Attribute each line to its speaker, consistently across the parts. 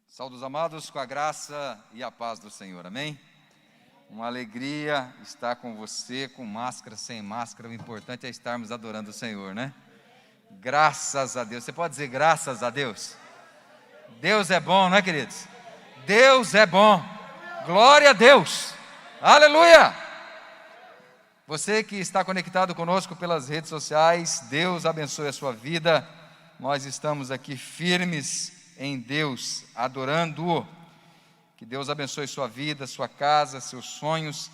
Speaker 1: Saúde os amados com a graça e a paz do Senhor, amém? Uma alegria estar com você, com máscara, sem máscara, o importante é estarmos adorando o Senhor, né? Graças a Deus, você pode dizer graças a Deus? Deus é bom, não é, queridos? Deus é bom, glória a Deus, aleluia! Você que está conectado conosco pelas redes sociais, Deus abençoe a sua vida, nós estamos aqui firmes em Deus, adorando-o. Que Deus abençoe sua vida, sua casa, seus sonhos.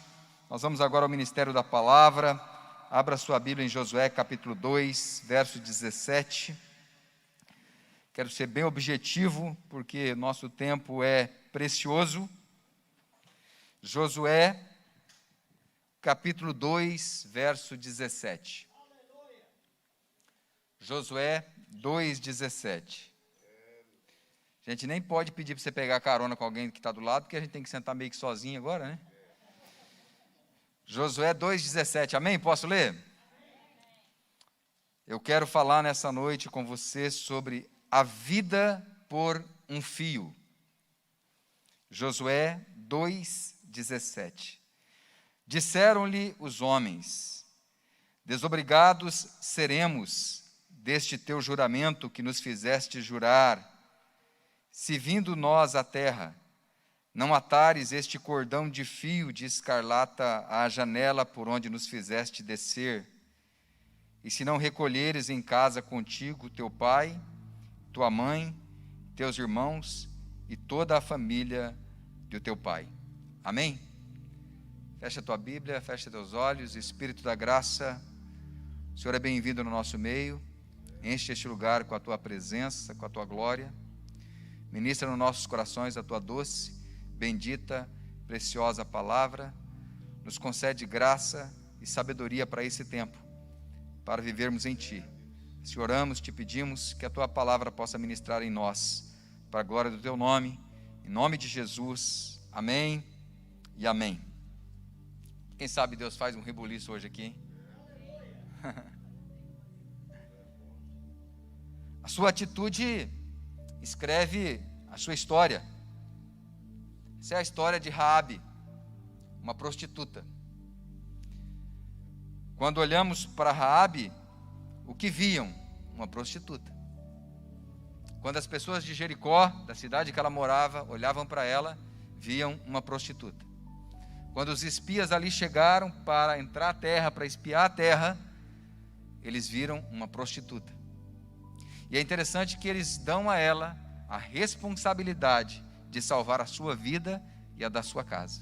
Speaker 1: Nós vamos agora ao ministério da palavra. Abra sua Bíblia em Josué capítulo 2, verso 17. Quero ser bem objetivo, porque nosso tempo é precioso. Josué capítulo 2, verso 17. Josué 2,17. A gente nem pode pedir para você pegar carona com alguém que está do lado, porque a gente tem que sentar meio que sozinho agora, né? Josué 2,17, amém? Posso ler? Eu quero falar nessa noite com você sobre a vida por um fio. Josué 2,17. Disseram-lhe os homens: desobrigados seremos deste teu juramento que nos fizeste jurar, se vindo nós à terra, não atares este cordão de fio de escarlata à janela por onde nos fizeste descer, e se não recolheres em casa contigo teu pai, tua mãe, teus irmãos e toda a família do teu pai. Amém? Fecha a tua Bíblia, fecha teus olhos, Espírito da graça, o Senhor é bem-vindo no nosso meio, enche este lugar com a tua presença, com a tua glória. Ministra nos nossos corações a tua doce, bendita, preciosa palavra. Nos concede graça e sabedoria para esse tempo, para vivermos em ti. Se oramos, te pedimos que a tua palavra possa ministrar em nós, para a glória do teu nome, em nome de Jesus. Amém e amém. Quem sabe Deus faz um rebuliço hoje aqui, hein? A sua atitude escreve a sua história. Essa é a história de Raabe, uma prostituta. Quando olhamos para Raabe, o que viam? Uma prostituta. Quando as pessoas de Jericó, da cidade que ela morava, olhavam para ela, viam uma prostituta. Quando os espias ali chegaram para entrar à terra, para espiar a terra, eles viram uma prostituta. E é interessante que eles dão a ela a responsabilidade de salvar a sua vida e a da sua casa.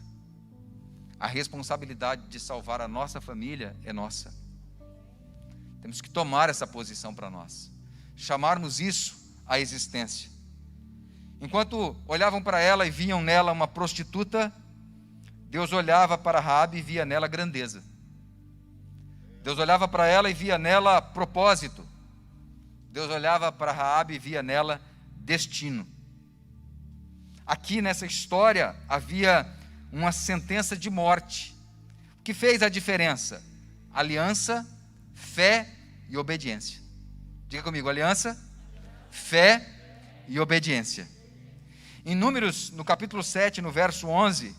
Speaker 1: A responsabilidade de salvar a nossa família é nossa. Temos que tomar essa posição para nós, chamarmos isso à existência. Enquanto olhavam para ela e viam nela uma prostituta, Deus olhava para Raabe e via nela grandeza. Deus olhava para ela e via nela propósito. Deus olhava para Raabe e via nela destino. Aqui nessa história havia uma sentença de morte. O que fez a diferença? Aliança, fé e obediência. Diga comigo, aliança, fé e obediência. Em Números, no capítulo 7, no verso 11,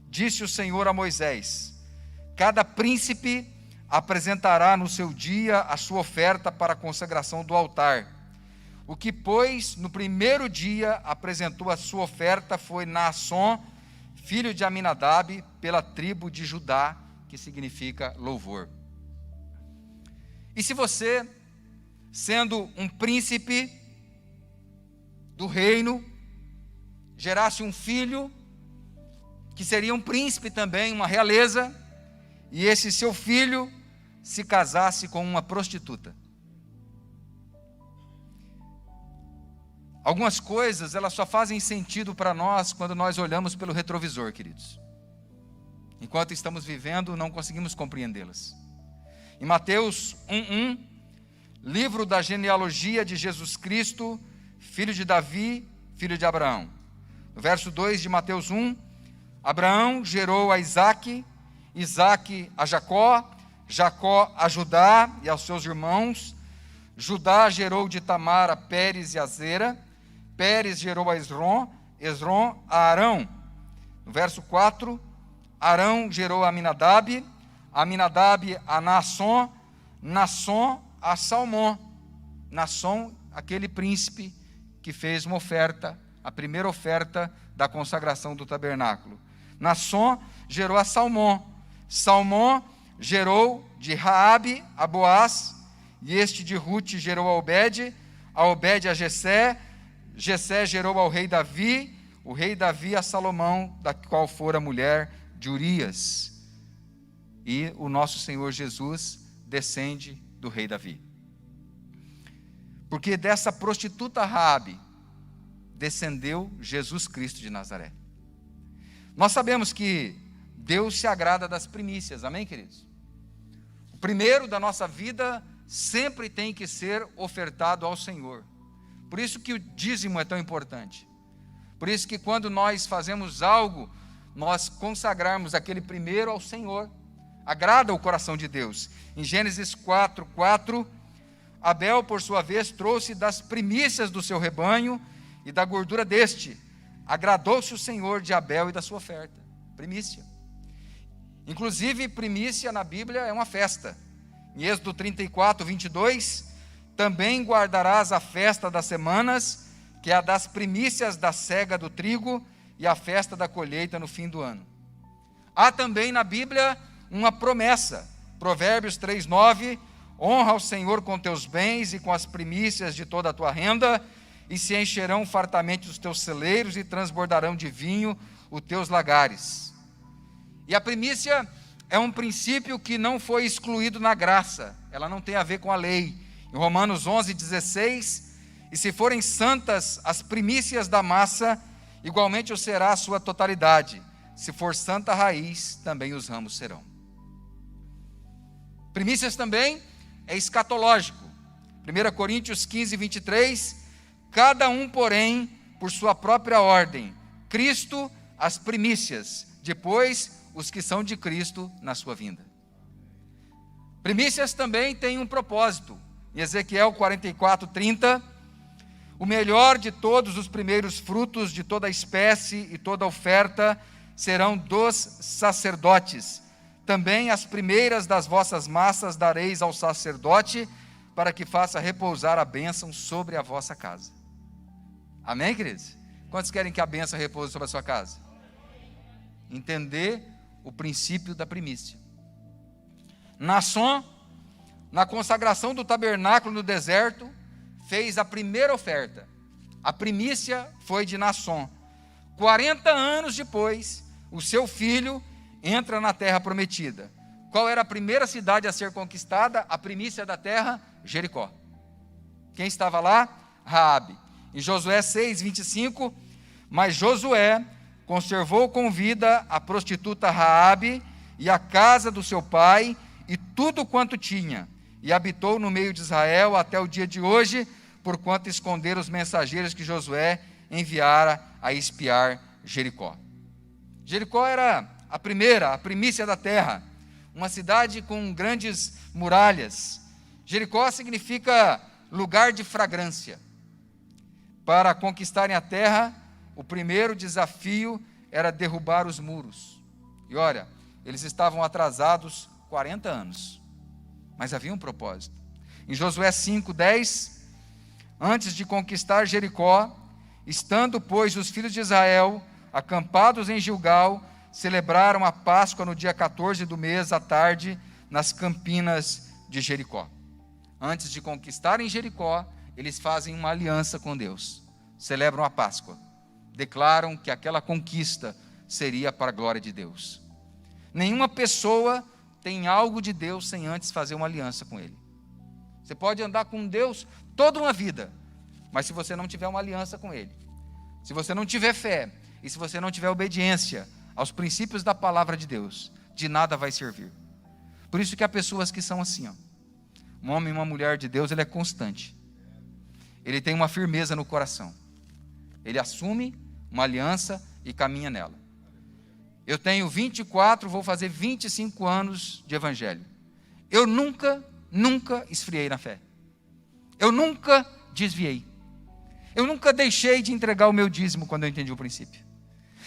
Speaker 1: disse o Senhor a Moisés: cada príncipe apresentará no seu dia a sua oferta para a consagração do altar. O que, pois, no primeiro dia apresentou a sua oferta foi Naasson, filho de Aminadab, pela tribo de Judá, que significa louvor. E se você, sendo um príncipe do reino, gerasse um filho, que seria um príncipe também, uma realeza, e esse seu filho se casasse com uma prostituta. Algumas coisas, elas só fazem sentido para nós quando nós olhamos pelo retrovisor, queridos. Enquanto estamos vivendo, não conseguimos compreendê-las. Em Mateus 1:1, livro da genealogia de Jesus Cristo, filho de Davi, filho de Abraão. No verso 2 de Mateus 1, Abraão gerou a Isaque, Isaque a Jacó, Jacó a Judá e aos seus irmãos. Judá gerou de Tamar a Pérez e a Zera. Pérez gerou a Esrom, Esrom a Arão. No verso 4, Arão gerou a Aminadab, Aminadab a Naasson, Naasson a Salmão. Naasson, aquele príncipe que fez uma oferta, a primeira oferta da consagração do tabernáculo. Naasson gerou a Salmão. Salmão gerou de Raabe a Boaz, e este de Rute gerou a Obed a Jessé, Jessé gerou ao rei Davi, o rei Davi a Salomão, da qual fora mulher de Urias. E o nosso Senhor Jesus descende do rei Davi. Porque dessa prostituta Raabe descendeu Jesus Cristo de Nazaré. Nós sabemos que Deus se agrada das primícias, amém, queridos? O primeiro da nossa vida sempre tem que ser ofertado ao Senhor. Por isso que o dízimo é tão importante. Por isso que quando nós fazemos algo, nós consagrarmos aquele primeiro ao Senhor. Agrada o coração de Deus. Em Gênesis 4:4, Abel, por sua vez, trouxe das primícias do seu rebanho e da gordura deste. Agradou-se o Senhor de Abel e da sua oferta. Primícia. Inclusive, primícia na Bíblia é uma festa. Em Êxodo 34:22, também guardarás a festa das semanas, que é a das primícias da cega do trigo, e a festa da colheita no fim do ano. Há também na Bíblia uma promessa. Provérbios 3:9, honra ao Senhor com teus bens e com as primícias de toda a tua renda, e se encherão fartamente os teus celeiros e transbordarão de vinho os teus lagares. E a primícia é um princípio que não foi excluído na graça, ela não tem a ver com a lei. Em Romanos 11:16, e se forem santas as primícias da massa, igualmente o será a sua totalidade. Se for santa a raiz, também os ramos serão. Primícias também é escatológico. 1 Coríntios 15:23, cada um, porém, por sua própria ordem. Cristo, as primícias, depois os que são de Cristo na sua vinda. Primícias também têm um propósito. Em Ezequiel 44:30, o melhor de todos os primeiros frutos de toda espécie e toda oferta serão dos sacerdotes. Também as primeiras das vossas massas dareis ao sacerdote, para que faça repousar a bênção sobre a vossa casa. Amém, queridos? Quantos querem que a bênção repouse sobre a sua casa? Entender o princípio da primícia. Naasson, na consagração do tabernáculo no deserto, fez a primeira oferta. A primícia foi de Naasson. 40 anos depois, o seu filho entra na terra prometida. Qual era a primeira cidade a ser conquistada? A primícia da terra? Jericó. Quem estava lá? Raabe. Em Josué 6:25, mas Josué conservou com vida a prostituta Raabe e a casa do seu pai e tudo quanto tinha, e habitou no meio de Israel até o dia de hoje, porquanto esconderam os mensageiros que Josué enviara a espiar Jericó. Jericó era a primícia da terra, uma cidade com grandes muralhas. Jericó significa lugar de fragrância. Para conquistarem a terra, o primeiro desafio era derrubar os muros. E olha, eles estavam atrasados 40 anos, mas havia um propósito. Em Josué 5:10, antes de conquistar Jericó, estando, pois, os filhos de Israel acampados em Gilgal, celebraram a Páscoa no dia 14 do mês, à tarde, nas campinas de Jericó. Antes de conquistarem Jericó, eles fazem uma aliança com Deus, celebram a Páscoa, declaram que aquela conquista seria para a glória de Deus. Nenhuma pessoa tem algo de Deus sem antes fazer uma aliança com Ele. Você pode andar com Deus toda uma vida, mas se você não tiver uma aliança com Ele, se você não tiver fé, e se você não tiver obediência aos princípios da palavra de Deus, de nada vai servir. Por isso que há pessoas que são assim, um homem e uma mulher de Deus, ele é constante, ele tem uma firmeza no coração, ele assume uma aliança e caminha nela. Eu tenho 24, vou fazer 25 anos de evangelho. Eu nunca esfriei na fé. Eu nunca desviei. Eu nunca deixei de entregar o meu dízimo quando eu entendi o princípio.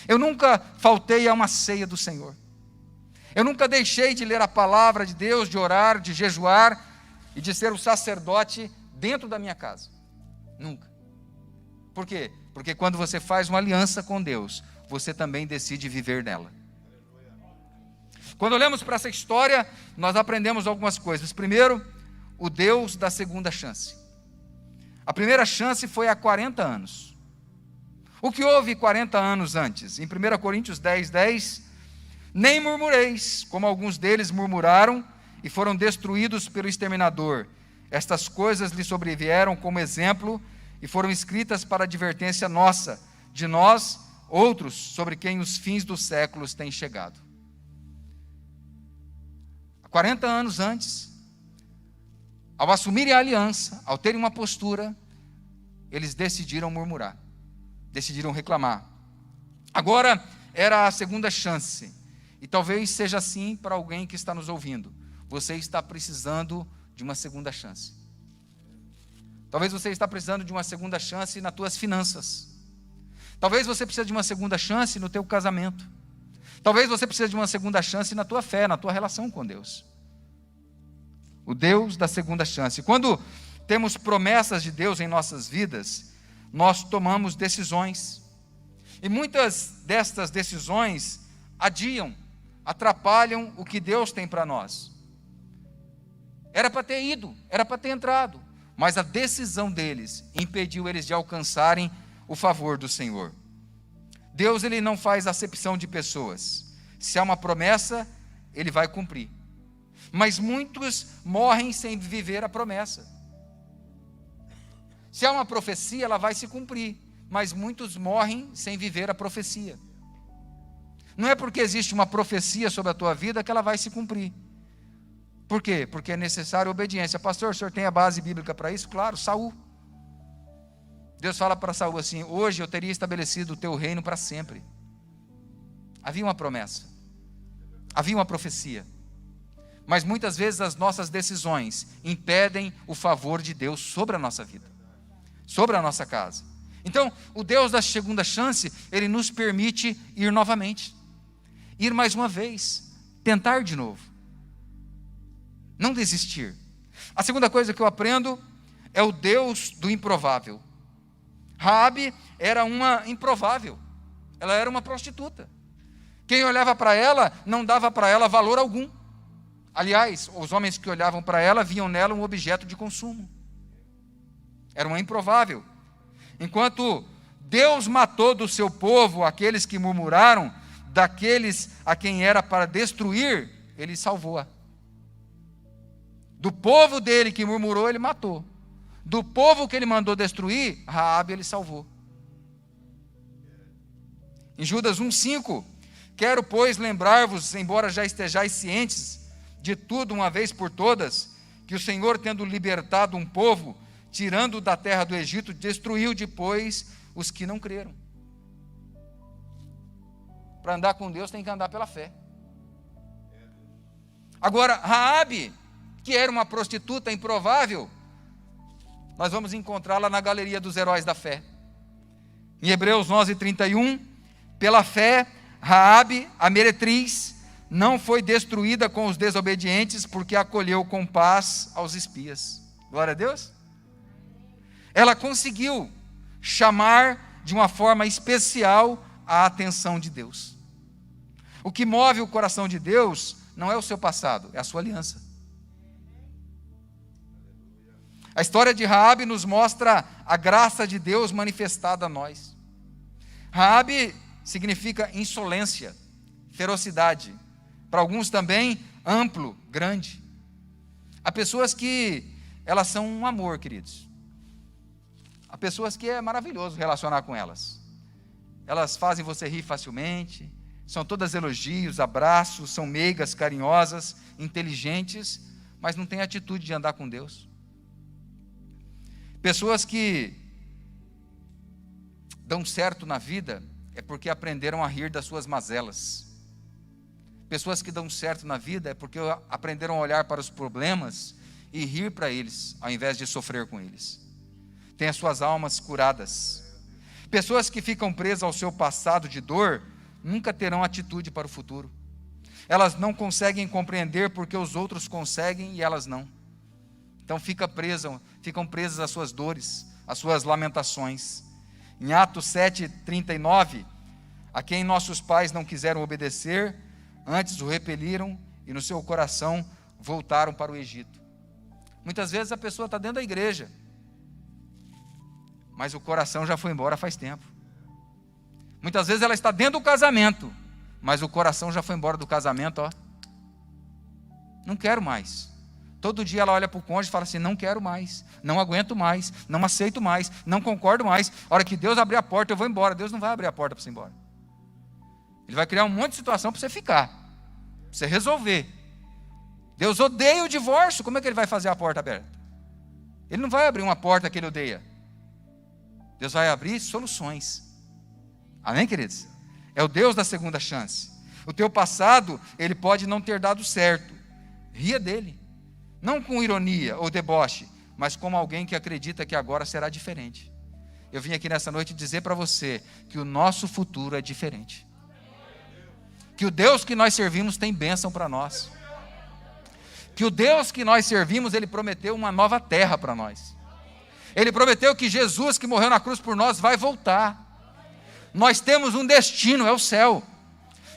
Speaker 1: Eu nunca faltei a uma ceia do Senhor. Eu nunca deixei de ler a palavra de Deus, de orar, de jejuar e de ser o sacerdote dentro da minha casa. Nunca. Por quê? Porque quando você faz uma aliança com Deus, você também decide viver nela. Quando olhamos para essa história, nós aprendemos algumas coisas. Primeiro, o Deus da segunda chance. A primeira chance foi há 40 anos. O que houve 40 anos antes? Em 1 Coríntios 10:10, nem murmureis, como alguns deles murmuraram e foram destruídos pelo exterminador. Estas coisas lhe sobrevieram como exemplo e foram escritas para advertência nossa, de nós, outros, sobre quem os fins dos séculos têm chegado. 40 anos antes, ao assumirem a aliança, ao terem uma postura, eles decidiram murmurar, decidiram reclamar. Agora era a segunda chance, e talvez seja assim para alguém que está nos ouvindo. Você está precisando de uma segunda chance. Talvez você está precisando de uma segunda chance nas tuas finanças. Talvez você precise de uma segunda chance no teu casamento. Talvez você precise de uma segunda chance na tua fé, na tua relação com Deus. O Deus da segunda chance. Quando temos promessas de Deus em nossas vidas, nós tomamos decisões. E muitas destas decisões adiam, atrapalham o que Deus tem para nós. Era para ter ido, era para ter entrado, mas a decisão deles impediu eles de alcançarem o favor do Senhor. Deus, ele não faz acepção de pessoas. Se há uma promessa, ele vai cumprir. Mas muitos morrem sem viver a promessa. Se há uma profecia, ela vai se cumprir, mas muitos morrem sem viver a profecia. Não é porque existe uma profecia sobre a tua vida que ela vai se cumprir. Por quê? Porque é necessária obediência. Pastor, o senhor tem a base bíblica para isso? Claro, Saul. Deus fala para Saul assim: hoje eu teria estabelecido o teu reino para sempre. Havia uma promessa, havia uma profecia, mas muitas vezes as nossas decisões impedem o favor de Deus sobre a nossa vida, sobre a nossa casa. Então, o Deus da segunda chance, ele nos permite ir novamente, ir mais uma vez, tentar de novo, não desistir. A segunda coisa que eu aprendo é o Deus do improvável. Raabe era uma improvável, ela era uma prostituta. Quem olhava para ela não dava para ela valor algum. Aliás, os homens que olhavam para ela viam nela um objeto de consumo. Era uma improvável. Enquanto Deus matou do seu povo aqueles que murmuraram, daqueles a quem era para destruir, ele salvou-a. Do povo dele que murmurou, ele matou. Do povo que ele mandou destruir, Raabe ele salvou. Em Judas 1:5, quero, pois, lembrar-vos, embora já estejais cientes de tudo uma vez por todas, que o Senhor, tendo libertado um povo, tirando da terra do Egito, destruiu depois os que não creram. Para andar com Deus tem que andar pela fé. Agora, Raabe, que era uma prostituta improvável, nós vamos encontrá-la na galeria dos heróis da fé. Em Hebreus 11:31, pela fé, Raabe, a meretriz, não foi destruída com os desobedientes, porque acolheu com paz aos espias. Glória a Deus. Ela conseguiu chamar de uma forma especial a atenção de Deus. O que move o coração de Deus não é o seu passado, é a sua aliança. A história de Raabe nos mostra a graça de Deus manifestada a nós. Raabe significa insolência, ferocidade. Para alguns também, amplo, grande. Há pessoas que elas são um amor, queridos. Há pessoas que é maravilhoso relacionar com elas. Elas fazem você rir facilmente, são todas elogios, abraços, são meigas, carinhosas, inteligentes, mas não têm atitude de andar com Deus. Pessoas que dão certo na vida é porque aprenderam a rir das suas mazelas. Pessoas que dão certo na vida é porque aprenderam a olhar para os problemas e rir para eles, ao invés de sofrer com eles. têm as suas almas curadas. Pessoas que ficam presas ao seu passado de dor nunca terão atitude para o futuro. Elas não conseguem compreender porque os outros conseguem e elas não. Então ficam presas às suas dores, às suas lamentações. Em Atos 7:39, a quem nossos pais não quiseram obedecer, antes o repeliram e no seu coração voltaram para o Egito. Muitas vezes a pessoa está dentro da igreja, mas o coração já foi embora faz tempo. Muitas vezes ela está dentro do casamento, mas o coração já foi embora do casamento, não quero mais. Todo dia ela olha para o cônjuge e fala assim, não quero mais, não aguento mais, não aceito mais, não concordo mais. A hora que Deus abrir a porta eu vou embora. Deus não vai abrir a porta para você ir embora. Ele vai criar um monte de situação para você ficar, para você resolver. Deus odeia o divórcio, como é que ele vai fazer a porta aberta? Ele não vai abrir uma porta que ele odeia. Deus vai abrir soluções. Amém, queridos? É o Deus da segunda chance. O teu passado, ele pode não ter dado certo. Ria dele. Não com ironia ou deboche, mas como alguém que acredita que agora será diferente. Eu vim aqui nessa noite dizer para você que o nosso futuro é diferente. Que o Deus que nós servimos tem bênção para nós. Que o Deus que nós servimos, ele prometeu uma nova terra para nós. Ele prometeu que Jesus, que morreu na cruz por nós, vai voltar. Nós temos um destino, é o céu.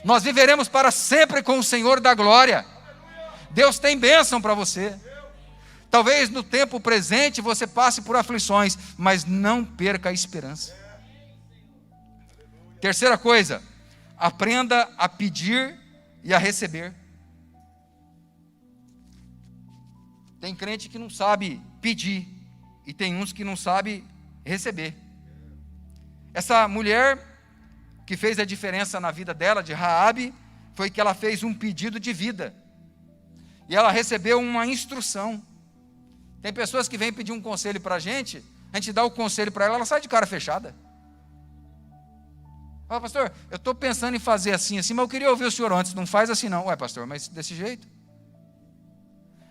Speaker 1: Nós viveremos para sempre com o Senhor da glória. Deus tem bênção para você. Talvez no tempo presente você passe por aflições, mas não perca a esperança. Terceira coisa, aprenda a pedir e a receber. Tem crente que não sabe pedir, e tem uns que não sabem receber. Essa mulher que fez a diferença na vida dela, de Raabe, foi que ela fez um pedido de vida. E ela recebeu uma instrução. Tem pessoas que vêm pedir um conselho para a gente dá o conselho para ela sai de cara fechada. Fala, pastor, eu estou pensando em fazer assim, mas eu queria ouvir o senhor antes, não faz assim não. Ué, pastor, mas desse jeito?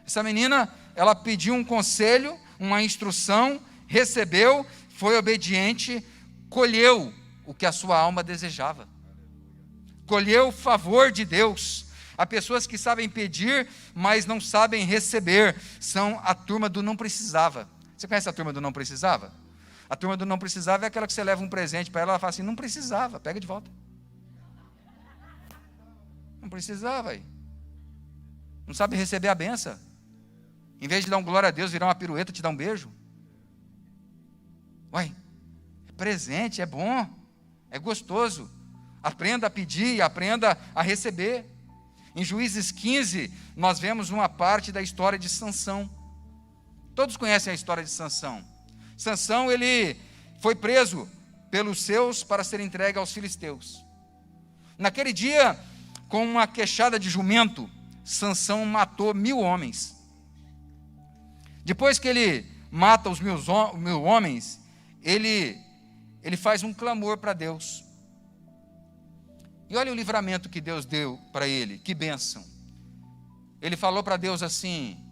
Speaker 1: Essa menina, ela pediu um conselho, uma instrução, recebeu, foi obediente, colheu o que a sua alma desejava. Colheu o favor de Deus. Há pessoas que sabem pedir, mas não sabem receber. São a turma do não precisava. Você conhece a turma do não precisava? A turma do não precisava é aquela que você leva um presente para ela, ela fala assim, não precisava, pega de volta. Não precisava aí. Não sabe receber a benção. Em vez de dar um glória a Deus, virar uma pirueta, te dar um beijo. Uai, é presente, é bom, é gostoso. Aprenda a pedir e aprenda a receber. Em Juízes 15, nós vemos uma parte da história de Sansão. Todos conhecem a história de Sansão. Sansão, ele foi preso pelos seus para ser entregue aos filisteus. Naquele dia, com uma queixada de jumento, Sansão matou 1000 homens. Depois que ele mata os 1000 homens, ele faz um clamor para Deus. E olha o livramento que Deus deu para ele, que bênção. Ele falou para Deus assim,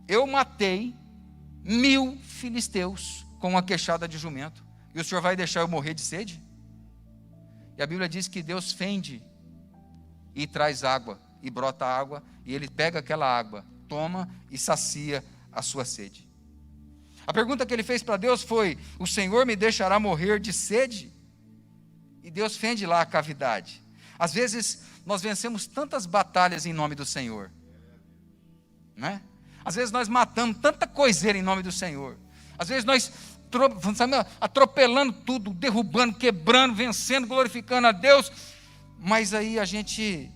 Speaker 1: eu matei 1000 filisteus com uma queixada de jumento, e o Senhor vai deixar eu morrer de sede? E a Bíblia diz que Deus fende e traz água, e brota água, e ele pega aquela água, toma e sacia a sua sede. A pergunta que ele fez para Deus foi, o Senhor me deixará morrer de sede? E Deus fende lá a cavidade. Às vezes, nós vencemos tantas batalhas em nome do Senhor. Não é? Às vezes, nós matamos tanta coiseira em nome do Senhor. Às vezes, nós atropelando tudo, derrubando, quebrando, vencendo, glorificando a Deus. Mas aí a gente,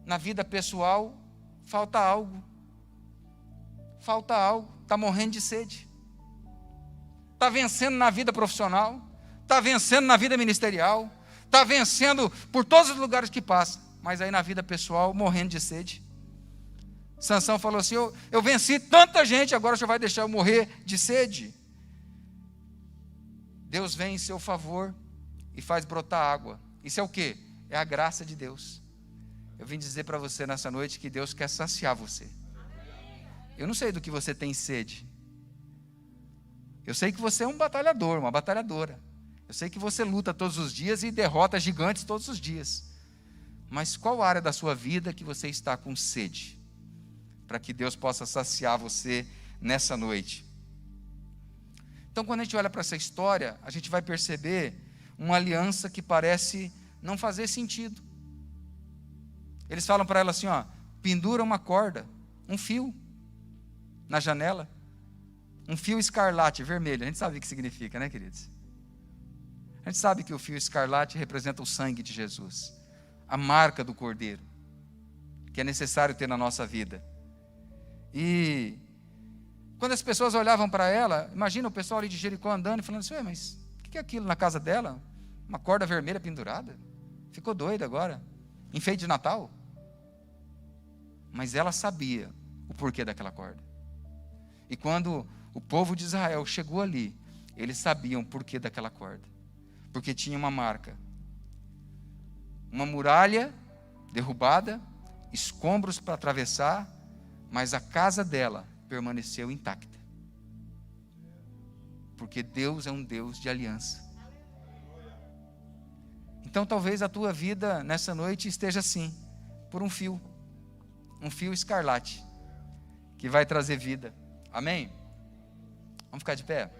Speaker 1: na vida pessoal, falta algo. Falta algo. Está morrendo de sede. Está vencendo na vida profissional. Está vencendo na vida ministerial, está vencendo por todos os lugares que passa, mas aí na vida pessoal, morrendo de sede. Sansão falou assim, eu venci tanta gente, agora o Senhor vai deixar eu morrer de sede? Deus vem em seu favor e faz brotar água. Isso é o quê? É a graça de Deus. Eu vim dizer para você nessa noite que Deus quer saciar você. Eu não sei do que você tem sede, Eu sei que você é um batalhador, uma batalhadora. Eu sei que você luta todos os dias e derrota gigantes todos os dias. Mas qual área da sua vida que você está com sede? Para que Deus possa saciar você nessa noite. Então, quando a gente olha para essa história, a gente vai perceber uma aliança que parece não fazer sentido. Eles falam para ela assim, ó, pendura uma corda, um fio na janela, um fio escarlate vermelho. A gente sabe o que significa, né, queridos? A gente sabe que o fio escarlate representa o sangue de Jesus, a marca do Cordeiro, que é necessário ter na nossa vida. E quando as pessoas olhavam para ela, imagina o pessoal ali de Jericó andando e falando assim, mas o que é aquilo na casa dela? Uma corda vermelha pendurada? Ficou doida agora? Enfeite de Natal? Mas ela sabia o porquê daquela corda. E quando o povo de Israel chegou ali, eles sabiam o porquê daquela corda. Porque tinha uma marca. Uma muralha derrubada, escombros para atravessar, mas a casa dela permaneceu intacta. Porque Deus é um Deus de aliança. Então talvez a tua vida nessa noite esteja assim, por um fio escarlate, que vai trazer vida. Amém? Vamos ficar de pé?